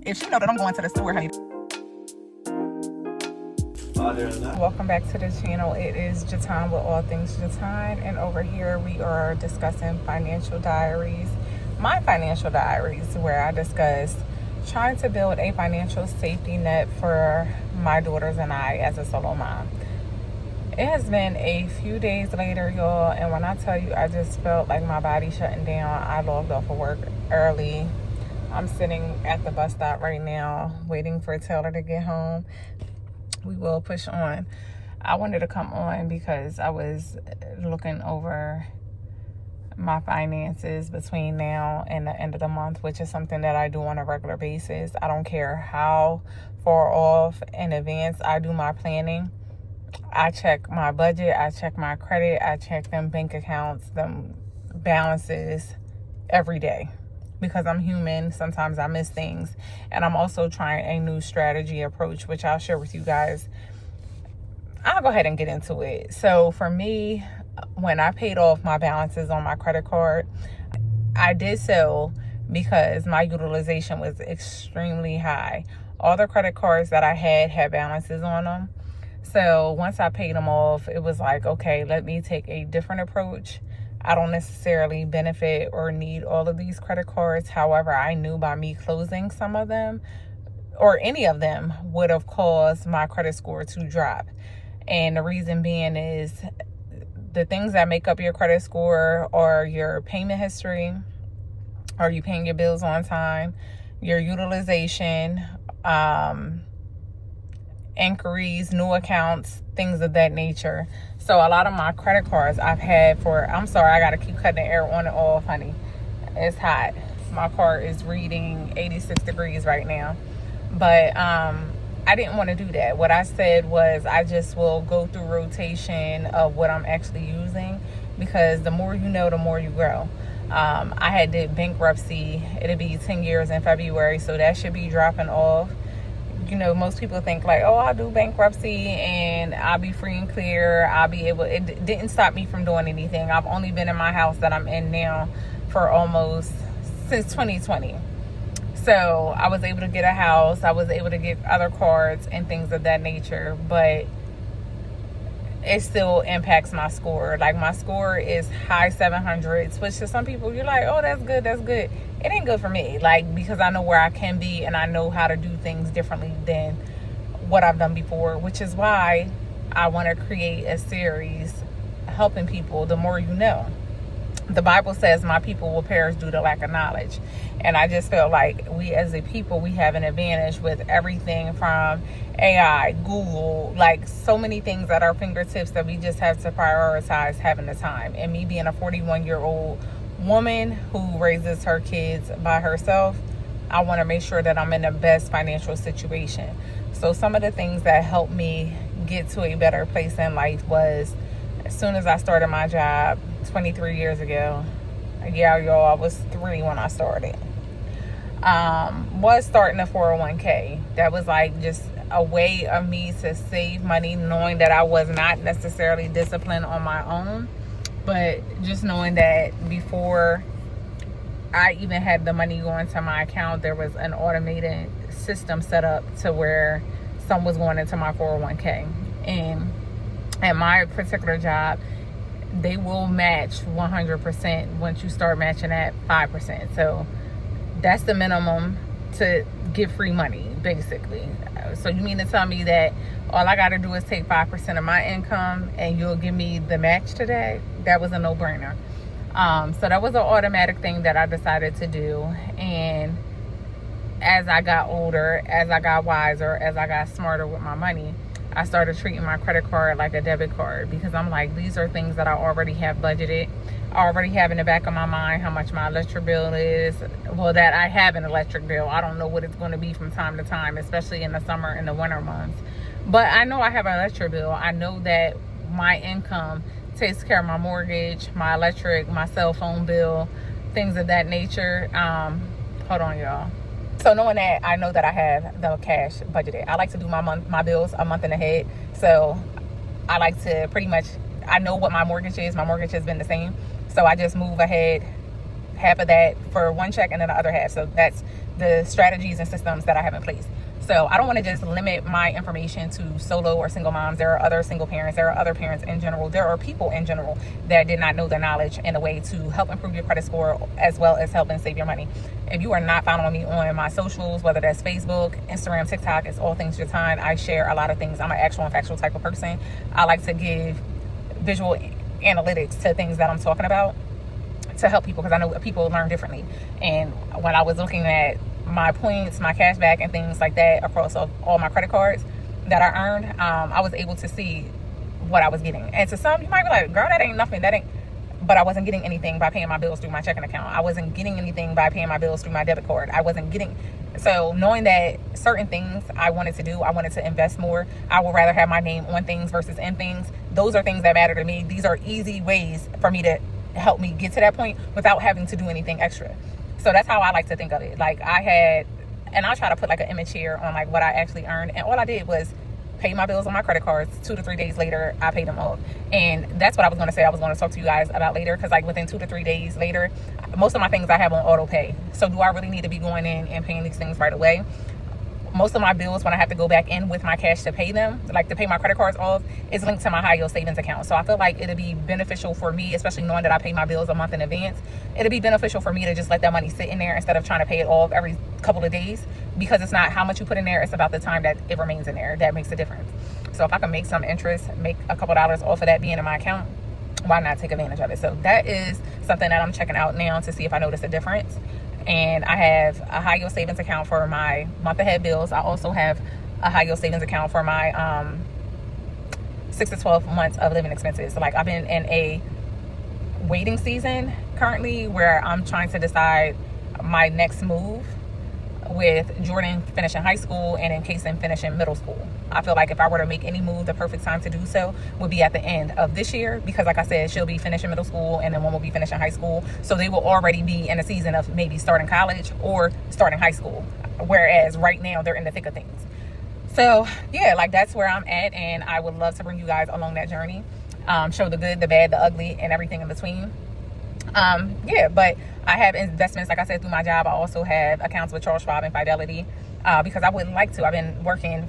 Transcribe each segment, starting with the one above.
If she know that I'm going to the store, honey. Welcome back to the channel. It is Jatan with All Things Jatan, and over here we are discussing financial diaries. My financial diaries, where I discuss trying to build a financial safety net for my daughters and I as a solo mom. It has been a few days later, y'all, and when I tell you I just felt like my body shutting down, I logged off of work early. I'm sitting at the bus stop right now waiting for Taylor to get home. We will push on. I wanted to come on because I was looking over my finances between now and the end of the month, which is something that I do on a regular basis. I don't care how far off in advance I do my planning. I check my budget, I check my credit, I check them bank accounts, them balances every day. Because I'm human, sometimes I miss things. And I'm also trying a new strategy approach, which I'll share with you guys. I'll go ahead and get into it. So for me, when I paid off my balances on my credit card, I did so because my utilization was extremely high. All the credit cards that I had balances on them. So once I paid them off, it was like, okay, let me take a different approach. I don't necessarily benefit or need all of these credit cards. However, I knew by me closing some of them or any of them would have caused my credit score to drop. And the reason being is the things that make up your credit score are your payment history, are you paying your bills on time, your utilization, inquiries, new accounts, things of that nature. So a lot of my credit cards I've had for, I'm sorry, I got to keep cutting the air on and off, honey. It's hot. My car is reading 86 degrees right now. But I didn't want to do that. What I said was I just will go through rotation of what I'm actually using, because the more you know, the more you grow. I had did bankruptcy. It'll be 10 years in February, so that should be dropping off. You know, most people think like, oh, I'll do bankruptcy and I'll be free and clear. I'll be able, it didn't stop me from doing anything. I've only been in my house that I'm in now for almost since 2020. So I was able to get a house. I was able to get other cards and things of that nature, but it still impacts my score. Like my score is high 700s, which to some people you're like, oh, that's good. That's good. It ain't good for me. Like, because I know where I can be and I know how to do things differently than what I've done before, which is why I want to create a series helping people. The more you know. The Bible says my people will perish due to lack of knowledge. And I just feel like we as a people, we have an advantage with everything from AI, Google, like so many things at our fingertips that we just have to prioritize having the time. And me being a 41-year-old woman who raises her kids by herself, I want to make sure that I'm in the best financial situation. So some of the things that helped me get to a better place in life was, as soon as I started my job 23 years ago, yeah, y'all, I was 3 when I started, was starting a 401k. That was like just a way of me to save money, knowing that I was not necessarily disciplined on my own, but just knowing that before I even had the money going to my account, there was an automated system set up to where some was going into my 401k. And at my particular job, they will match 100% once you start matching at 5%. So that's the minimum to get free money, basically. So you mean to tell me that all I got to do is take 5% of my income and you'll give me the match to that? That was a no-brainer. So that was an automatic thing that I decided to do. And as I got older, as I got wiser, as I got smarter with my money, I started treating my credit card like a debit card, because I'm like, these are things that I already have budgeted. I already have in the back of my mind how much my electric bill is. Well, that I have an electric bill. I don't know what it's going to be from time to time, especially in the summer and the winter months. But I know I have an electric bill. I know that my income takes care of my mortgage, my electric, my cell phone bill, things of that nature. Hold on, y'all. So knowing that, I know that I have the cash budgeted. I like to do my bills a month in ahead. So I like to pretty much, I know what my mortgage is. My mortgage has been the same. So I just move ahead half of that for one check and then the other half. So that's the strategies and systems that I have in place. So I don't want to just limit my information to solo or single moms. There are other single parents. There are other parents in general. There are people in general that did not know the knowledge and a way to help improve your credit score as well as help and save your money. If you are not following me on my socials, whether that's Facebook, Instagram, TikTok, it's all things Jatan. I share a lot of things. I'm an actual and factual type of person. I like to give visual analytics to things that I'm talking about to help people, because I know people learn differently. And when I was looking at my points, my cash back, and things like that across all my credit cards that I earned, I was able to see what I was getting. And to some, you might be like, girl, that ain't nothing. But I wasn't getting anything by paying my bills through my checking account. I wasn't getting anything by paying my bills through my debit card. So knowing that certain things I wanted to do, I wanted to invest more. I would rather have my name on things versus in things. Those are things that matter to me. These are easy ways for me to help me get to that point without having to do anything extra. So that's how I like to think of it. Like and I'll try to put like an image here on like what I actually earned. And all I did was pay my bills on my credit cards. 2 to 3 days later, I paid them off. And that's what I was going to say I was going to talk to you guys about later. Because like within 2 to 3 days later, most of my things I have on auto pay. So do I really need to be going in and paying these things right away? Most of my bills, when I have to go back in with my cash to pay them, like to pay my credit cards off, is linked to my high yield savings account. So I feel like it'll be beneficial for me, especially knowing that I pay my bills a month in advance. It'll be beneficial for me to just let that money sit in there instead of trying to pay it off every couple of days, because it's not how much you put in there, it's about the time that it remains in there that makes a difference. So if I can make some interest, make a couple dollars off of that being in my account, why not take advantage of it? So that is something that I'm checking out now to see if I notice a difference. And I have a high yield savings account for my month ahead bills. I also have a high yield savings account for my 6 to 12 months of living expenses. So like I've been in a waiting season currently where I'm trying to decide my next move with Jordan finishing high school and in Kason finishing middle school. I feel like if I were to make any move, the perfect time to do so would be at the end of this year, because like I said, she'll be finishing middle school and then one will be finishing high school. So they will already be in a season of maybe starting college or starting high school. Whereas right now they're in the thick of things. So yeah, like that's where I'm at. And I would love to bring you guys along that journey. Show the good, the bad, the ugly, and everything in between. But I have investments, like I said, through my job. I also have accounts with Charles Schwab and Fidelity, because I would like to. I've been working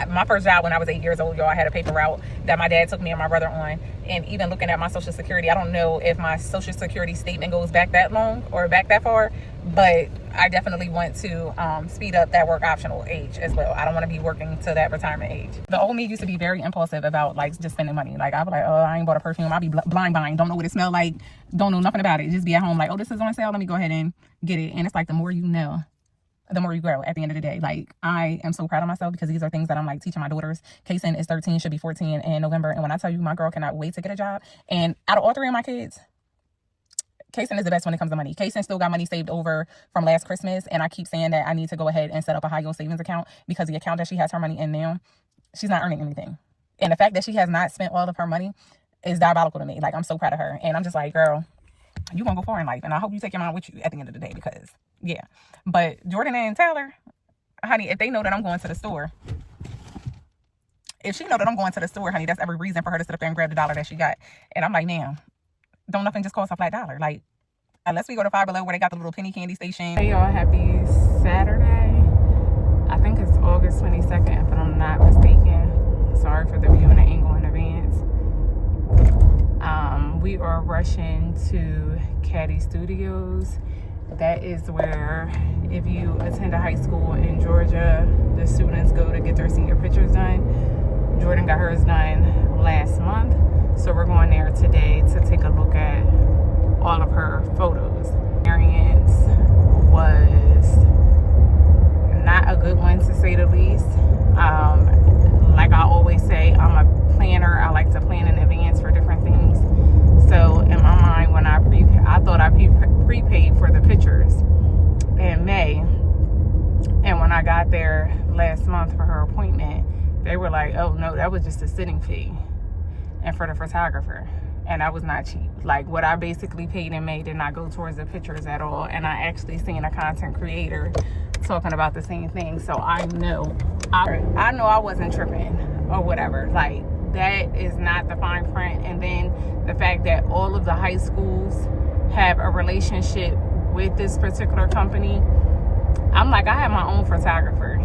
my first job when I was 8 years old, y'all. I had a paper route that my dad took me and my brother on. And even looking at my Social Security, I don't know if my Social Security statement goes back that long or back that far, but I definitely want to speed up that work optional age as well. I don't want to be working to that retirement age. The old me used to be very impulsive about like just spending money. Like I'd be like, oh, I ain't bought a perfume. I'll be blind buying, don't know what it smells like, don't know nothing about it. Just be at home like, oh, this is on sale, let me go ahead and get it. And it's like the more you know, the more you grow at the end of the day. Like I am so proud of myself because these are things that I'm like teaching my daughters. Kason is 13, should be 14 in November. And when I tell you my girl cannot wait to get a job, and out of all three of my kids, Kason is the best when it comes to money. Kason still got money saved over from last Christmas. And I keep saying that I need to go ahead and set up a high yield savings account, because the account that she has her money in now, she's not earning anything. And the fact that she has not spent all of her money is diabolical to me. Like I'm so proud of her. And I'm just like, girl, you gonna go far in life. And I hope you take your mom with you at the end of the day, because yeah. But Jordan and Taylor, honey, if they know that I'm going to the store, if she know that I'm going to the store, honey, that's every reason for her to sit up there and grab the dollar that she got. And I'm like, damn, don't nothing just cost a flat dollar. Like, unless we go to Five Below where they got the little penny candy station. Hey y'all, happy Saturday. I think it's August 22nd, if I'm not mistaken. Sorry for the viewing angle in advance. We are rushing to Caddy Studios. That is where, if you attend a high school in Georgia, the students go to get their senior pictures done. Jordan got hers done last month. So we're going there today to take a look at all of her photos. Experience was not a good one, to say the least. Like I always say, I'm a planner. I like to plan in advance for different things. So in my mind, when I thought I prepaid for the pictures in May, and when I got there last month for her appointment, they were like, oh no, that was just a sitting fee and for the photographer, and that was not cheap. Like what I basically paid in May did not go towards the pictures at all. And I actually seen a content creator talking about the same thing, so I know I wasn't tripping or whatever. Like that is not the fine print. And then the fact that all of the high schools have a relationship with this particular company, I'm like, I have my own photographer.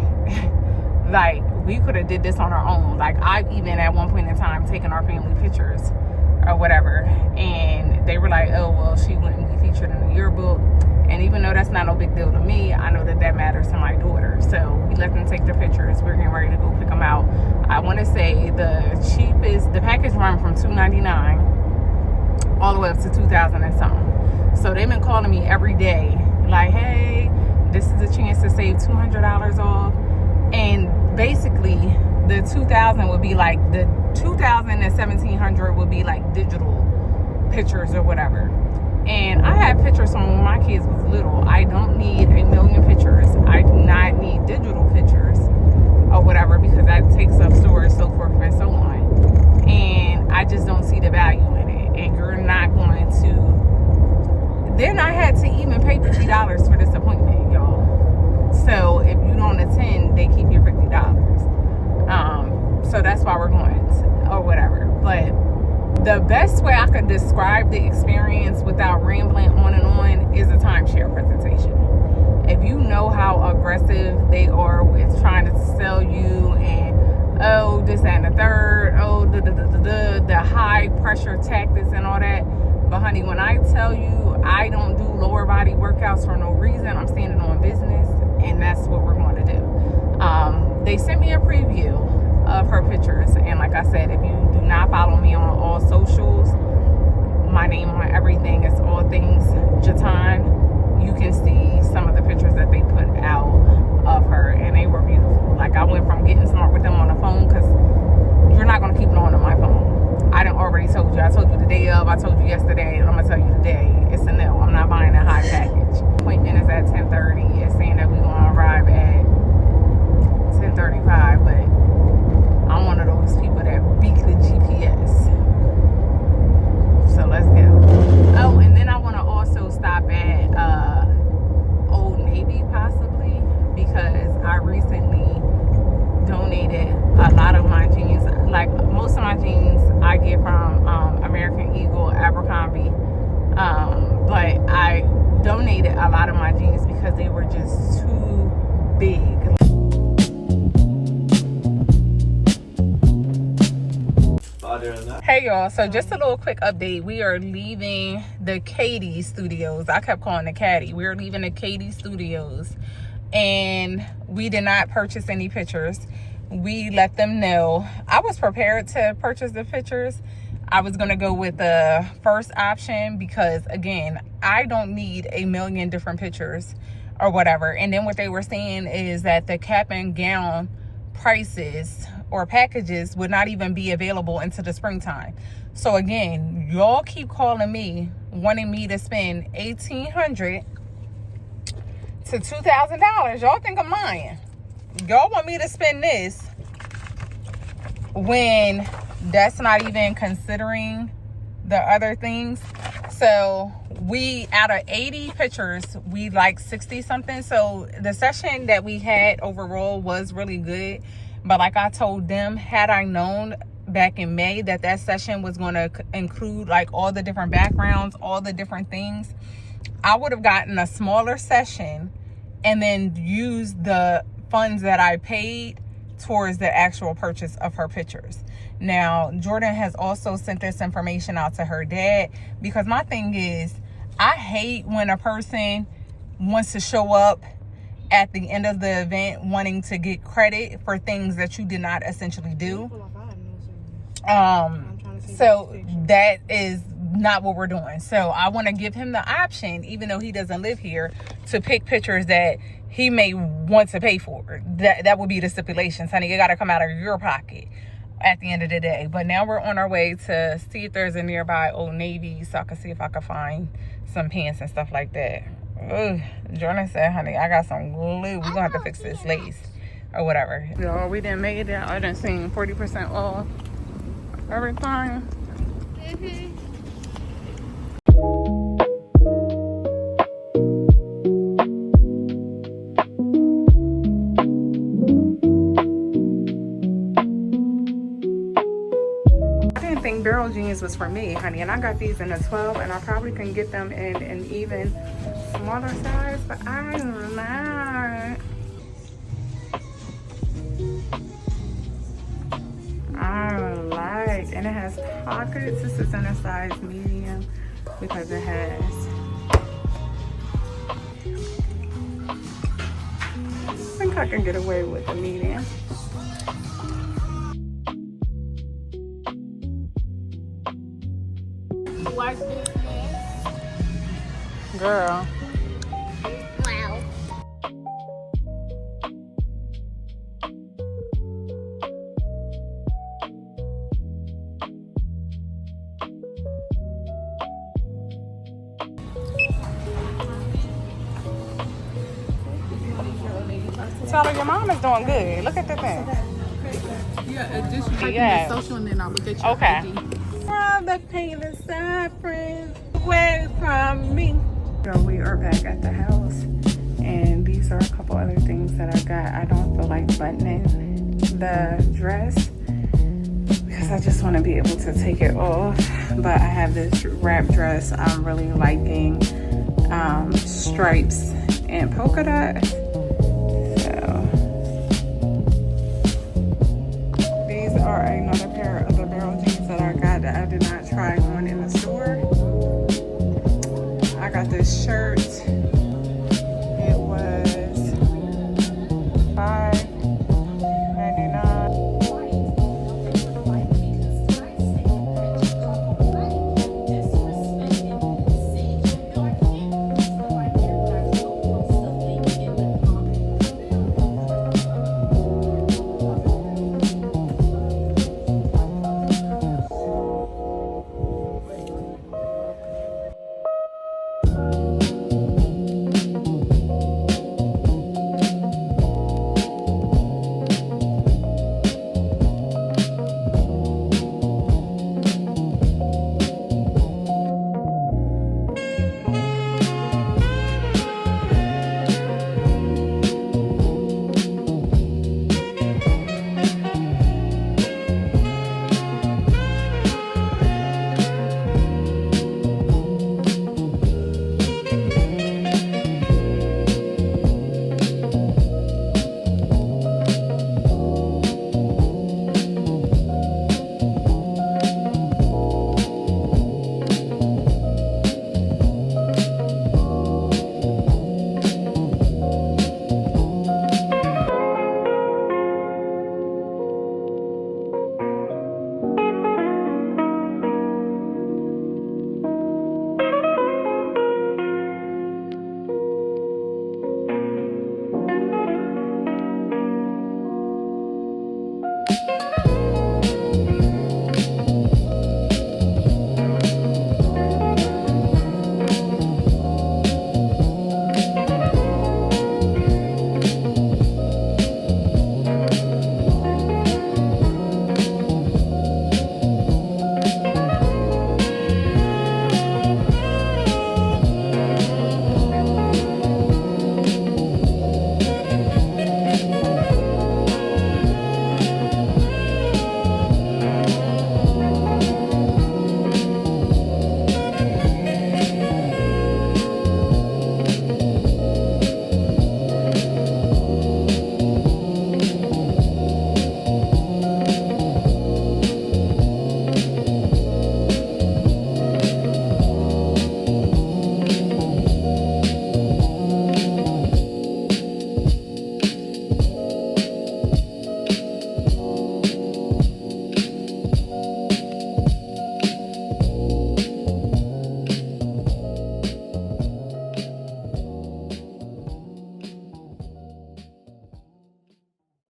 Like, we could have did this on our own. Like, I've even at one point in time taken our family pictures or whatever, and they were like, oh, well, she wouldn't be featured in the yearbook. And even though that's not no big deal to me, I know that that matters to my daughter. So we let them take the pictures. We're getting ready to go pick them out. I want to say the cheapest, the package run from $299 all the way up to $2,000 and something. So they've been calling me every day, like, hey, this is a chance to save $200 off. And basically, the $2,000 would be like, the $2,000 and $1,700 would be like digital pictures or whatever. And I have pictures from when my kids was little. I don't need a million pictures. I do not need digital pictures or whatever, because that takes up storage, so forth and so on. And I just don't see the value in it. And you're not going to... Then I had to even pay $50 for this appointment, y'all. So if you don't attend, they keep your $50. So that's why we're going or whatever. But the best way I could describe the experience without rambling on and on is a timeshare presentation. If you know how aggressive they are with trying to sell you and, oh, this and the third, oh, the high pressure tactics and all that. But honey, when I tell you I don't do lower body workouts for no reason, I'm standing on business, and that's what we're going to do. They sent me a preview of her pictures, and like I said, if you do not follow me on all socials, my name on everything is All Things Jatan. You can see some of the pictures that they put out of her, and they were beautiful. Like, I went from getting smart with them on the phone, because you're not going to keep blowing on my phone. I done already told you. I told you the day of, I told you yesterday, and I'm going to tell you today. It's a no. I'm not buying a high package. Appointment is at 10:30. It's saying that we're going to arrive at 10:35, but I'm one of those people that beat the GPS. So let's go. Oh, and then I want to also stop at Old Navy possibly, because I recently donated a lot of my jeans. Like, most of my jeans I get from American Eagle, Abercrombie. But I donated a lot of my jeans because they were just too big. Hey y'all, so just a little quick update. We are leaving the Katie Studios. I kept calling it Caddy. We're leaving the Katie Studios, and we did not purchase any pictures. We let them know. I was prepared to purchase the pictures. I was going to go with the first option because, again, I don't need a million different pictures or whatever. And then what they were saying is that the cap and gown prices or packages would not even be available until the springtime. So again, y'all keep calling me wanting me to spend $1,800 to $2,000. Y'all think I'm lying. Y'all want me to spend this when that's not even considering the other things. So we, out of 80 pictures, we like 60 something. So the session that we had overall was really good. But like I told them, had I known back in May that that session was going to include like all the different backgrounds, all the different things, I would have gotten a smaller session and then used the funds that I paid towards the actual purchase of her pictures. Now, Jordan has also sent this information out to her dad, because my thing is, I hate when a person wants to show up at the end of the event wanting to get credit for things that you did not essentially do. So that is not what we're doing. So I want to give him the option, even though he doesn't live here, to pick pictures that he may want to pay for. That would be the stipulations, honey. It got to come out of your pocket at the end of the day. But now we're on our way to see if there's a nearby Old Navy, so I can see if I can find some pants and stuff like that. Ugh. Jordan said, honey, I got some glue. We're going to have to fix this lace or whatever. Y'all, we didn't make it out. I done seen 40% off everything. girl jeans was for me, honey, and I got these in a 12, and I probably can get them in an even smaller size, but I don't know. I like, and it has pockets. This is in a size medium because it has, I think I can get away with the medium. What's this? Girl. Wow. Tell her your mom is doing good. Look at the thing. Yeah, just type Yeah. in the social and then I'll look at your Okay. ID. From the painless side, friends, away from me. So we are back at the house, and these are a couple other things that I got. I don't feel like buttoning the dress because I just want to be able to take it off. But I have this wrap dress I'm really liking, stripes and polka dots.